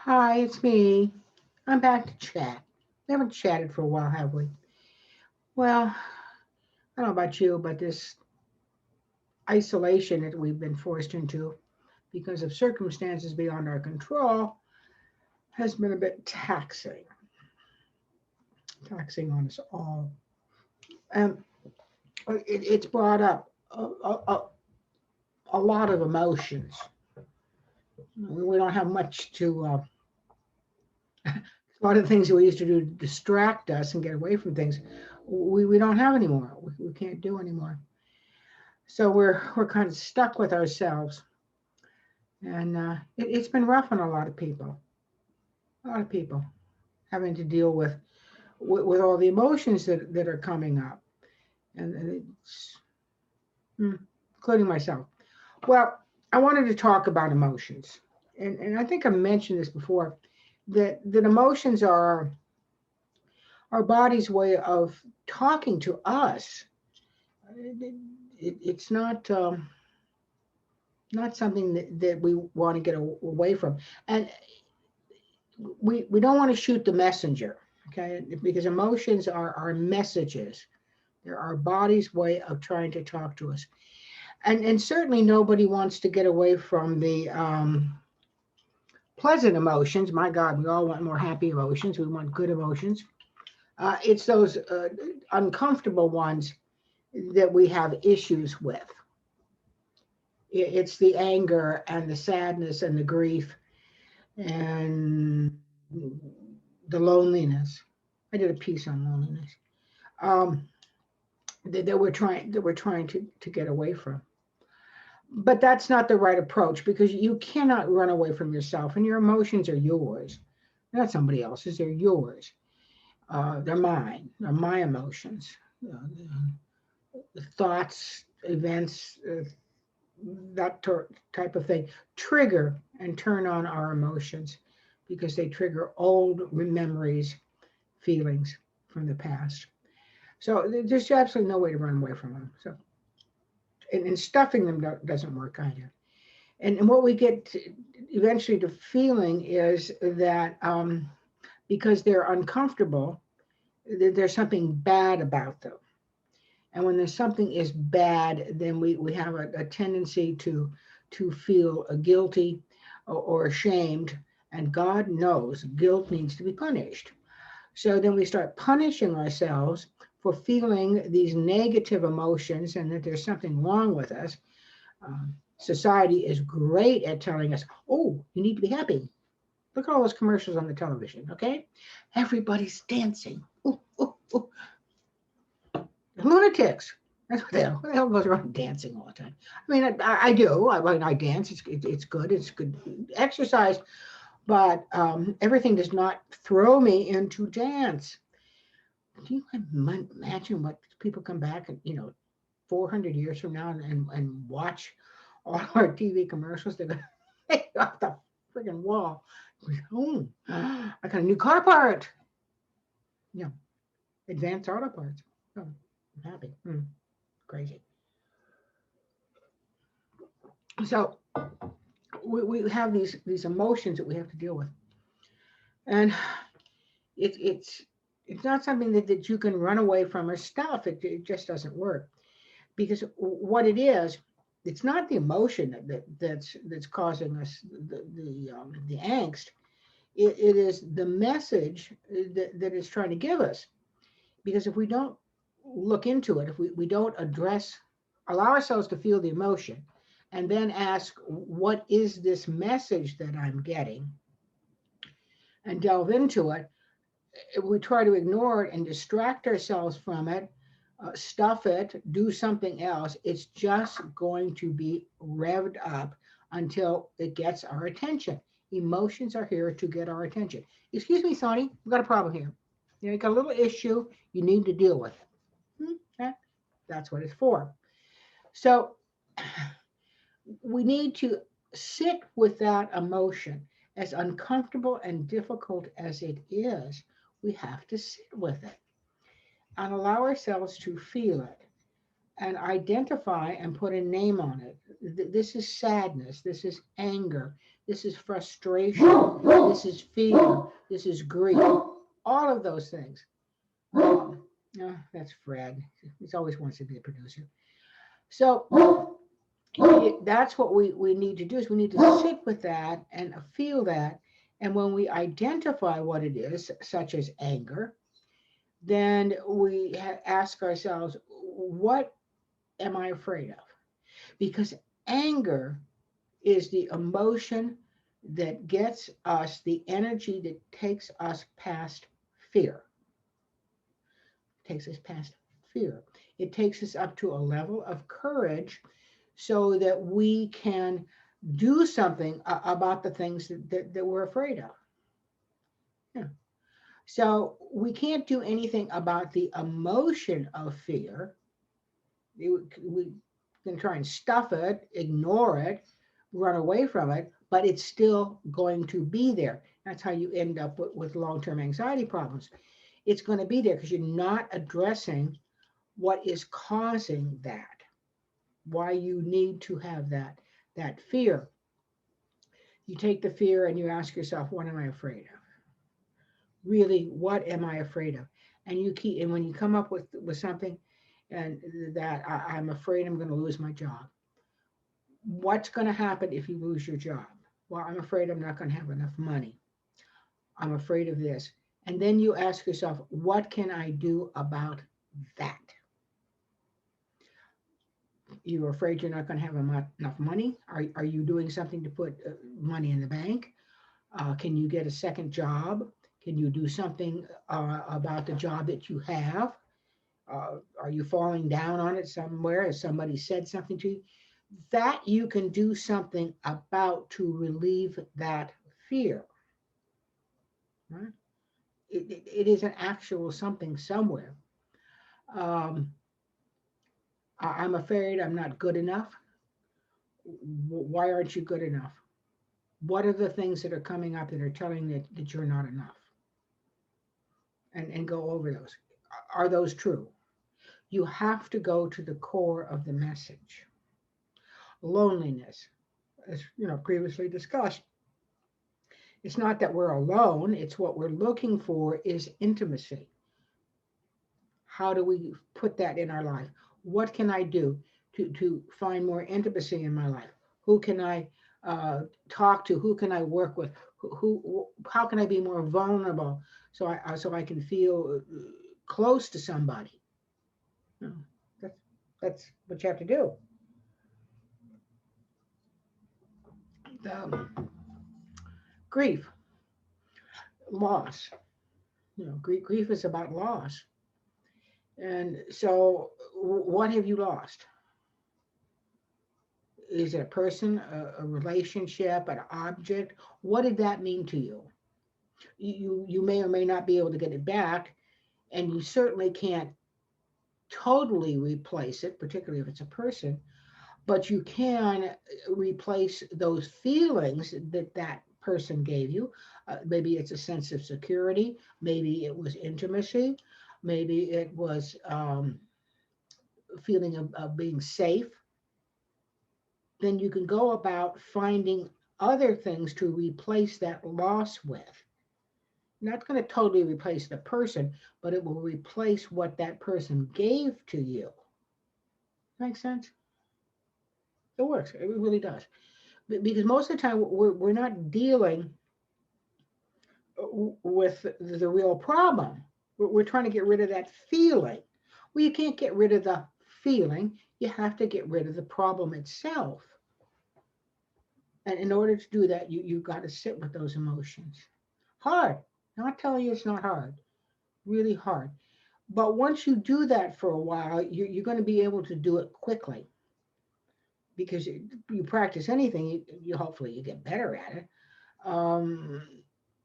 Hi, it's me. I'm back to chat. We haven't chatted for a while, have we? Well, I don't know about you, but this isolation that we've been forced into because of circumstances beyond our control has been a bit taxing on us all. And it's brought up a lot of emotions. We don't have much to, a lot of the things that we used to do to distract us and get away from things, we don't have anymore. We can't do anymore. So we're kind of stuck with ourselves, and it's been rough on a lot of people. A lot of people having to deal with all the emotions that are coming up, and it's, including myself. Well, I wanted to talk about emotions, and I think I mentioned this before that emotions are our body's way of talking to us. It's not something that we want to get away from. And we don't want to shoot the messenger, okay? Because emotions are messages. They're our body's way of trying to talk to us. And certainly nobody wants to get away from the pleasant emotions. My God, we all want more happy emotions. We want good emotions. It's those uncomfortable ones that we have issues with. It's the anger and the sadness and the grief and the loneliness. I did a piece on loneliness. Um, that we're trying to get away from. But that's not the right approach because you cannot run away from yourself, and your emotions are yours. They're not somebody else's, they're yours. They're mine. They're my emotions. The thoughts, events, type of thing trigger and turn on our emotions because they trigger old memories, feelings from the past. So there's absolutely no way to run away from them. So and stuffing them doesn't work either. And what we get eventually to feeling is that because they're uncomfortable, there's something bad about them. And when there's something is bad, then we have a tendency to feel guilty or ashamed. And God knows guilt needs to be punished. So then we start punishing ourselves for feeling these negative emotions and that there's something wrong with us. Society is great at telling us, oh, you need to be happy. Look at all those commercials on the television, okay? Everybody's dancing. Ooh, ooh, ooh. Lunatics. That's what who the hell goes around dancing all the time? I mean, I do. I dance. It's good. It's good exercise. But everything does not throw me into dance. Do you imagine what people come back and 400 years from now and watch all our TV commercials? They're gonna take off the friggin' wall. Oh, I got a new car part. Yeah, advanced auto parts. Oh, I'm happy. Crazy. So we have these emotions that we have to deal with, and it, it's it's not something that you can run away from or stuff. It just doesn't work because what it is, it's not the emotion that's causing us the angst. It is the message that it's trying to give us. Because if we don't look into it, if we don't allow ourselves to feel the emotion, and then ask, what is this message that I'm getting, and delve into it, if we try to ignore it and distract ourselves from it, stuff it, do something else, it's just going to be revved up until it gets our attention. Emotions are here to get our attention. Excuse me, Sonny, we've got a problem here. You got a little issue, you need to deal with it. Okay? That's what it's for. So we need to sit with that emotion. As uncomfortable and difficult as it is, we have to sit with it and allow ourselves to feel it and identify and put a name on it. This is sadness. This is anger. this is frustration, this is fear, this is grief, all of those things. Oh, that's Fred. He always wants to be a producer. So that's what we need to do is we need to sit with that and feel that. And when we identify what it is, such as anger, then we ask ourselves, what am I afraid of? Because anger is the emotion that gets us the energy that takes us past fear, takes us past fear. It takes us up to a level of courage so that we can do something about the things that we're afraid of. Yeah. So we can't do anything about the emotion of fear. We can try and stuff it, ignore it, run away from it, but it's still going to be there. That's how you end up with long-term anxiety problems. It's going to be there because you're not addressing what is causing that, why you need to have that fear. You take the fear and you ask yourself, what am I afraid of? Really, what am I afraid of? And you keep, and when you come up with something and that I'm afraid I'm going to lose my job. What's going to happen if you lose your job? Well, I'm afraid I'm not going to have enough money. I'm afraid of this. And then you ask yourself, what can I do about that? You're afraid you're not going to have enough money. Are you doing something to put money in the bank? Can you get a second job? Can you do something about the job that you have? Are you falling down on it somewhere? Has somebody said something to you? That you can do something about to relieve that fear. Right? It is an actual something somewhere. Um, I'm afraid I'm not good enough. Why aren't you good enough? What are the things that are coming up that are telling that you're not enough? And go over those. Are those true? You have to go to the core of the message. Loneliness, as previously discussed. It's not that we're alone, it's what we're looking for is intimacy. How do we put that in our life? What can I do to find more intimacy in my life? Who can I talk to? Who can I work with? How can I be more vulnerable so I can feel close to somebody? That's what you have to do. Grief, loss. Grief is about loss. And so, what have you lost? Is it a person, a relationship, an object? What did that mean to you? You may or may not be able to get it back, and you certainly can't totally replace it, particularly if it's a person, but you can replace those feelings that person gave you. Maybe it's a sense of security, maybe it was intimacy, maybe it was feeling of being safe. Then you can go about finding other things to replace that loss with. Not going to totally replace the person, but it will replace what that person gave to you. Makes sense? It works. It really does. Because most of the time we're not dealing with the real problem. We're trying to get rid of that feeling. Well, you can't get rid of the feeling. You have to get rid of the problem itself. And in order to do that, you've got to sit with those emotions. Hard. I'm not telling you it's not hard. Really hard. But once you do that for a while, you're going to be able to do it quickly. Because you practice anything, you hopefully you get better at it.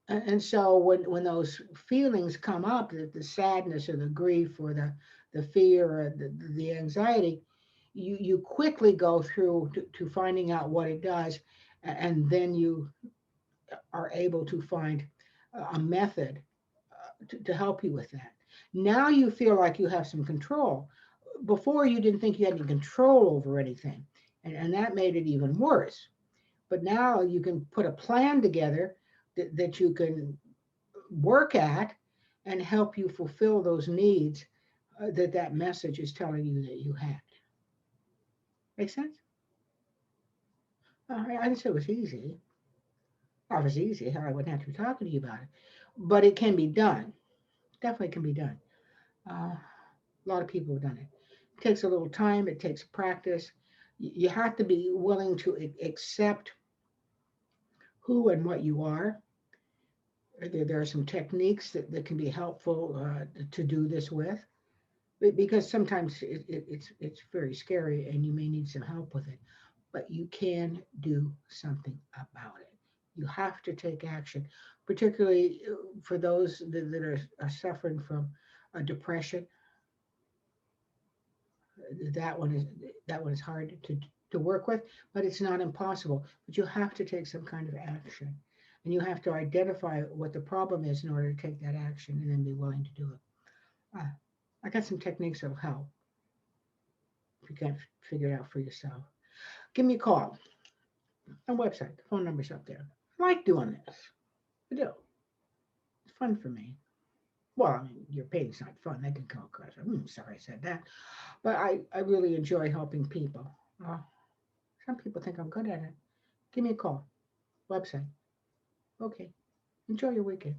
And so when those feelings come up, the sadness or the grief or the fear or the anxiety, you quickly go through to finding out what it does, and then you are able to find a method to help you with that. Now you feel like you have some control. Before you didn't think you had any control over anything, and that made it even worse. But now you can put a plan together that you can work at and help you fulfill those needs that message is telling you that you had. Make sense? I didn't say it was easy. If it was easy, hell, I wouldn't have to be talking to you about it. But it can be done. Definitely can be done. A lot of people have done it. It takes a little time. It takes practice. You have to be willing to accept who and what you are. There are some techniques that can be helpful to do this with, because sometimes it's very scary and you may need some help with it, but you can do something about it. You have to take action, particularly for those that are suffering from a depression. That one is that one is hard to work with, but it's not impossible. But you have to take some kind of action, and you have to identify what the problem is in order to take that action, and then be willing to do it. Uh, I got some techniques that'll help if you can't figure it out for yourself. Give me a call. My website, the phone number's up there. I like doing this. I do. It's fun for me. Well, I mean, your pain's not fun. That didn't come across. I'm sorry I said that. But I really enjoy helping people. Some people think I'm good at it. Give me a call. Website. Okay. Enjoy your weekend.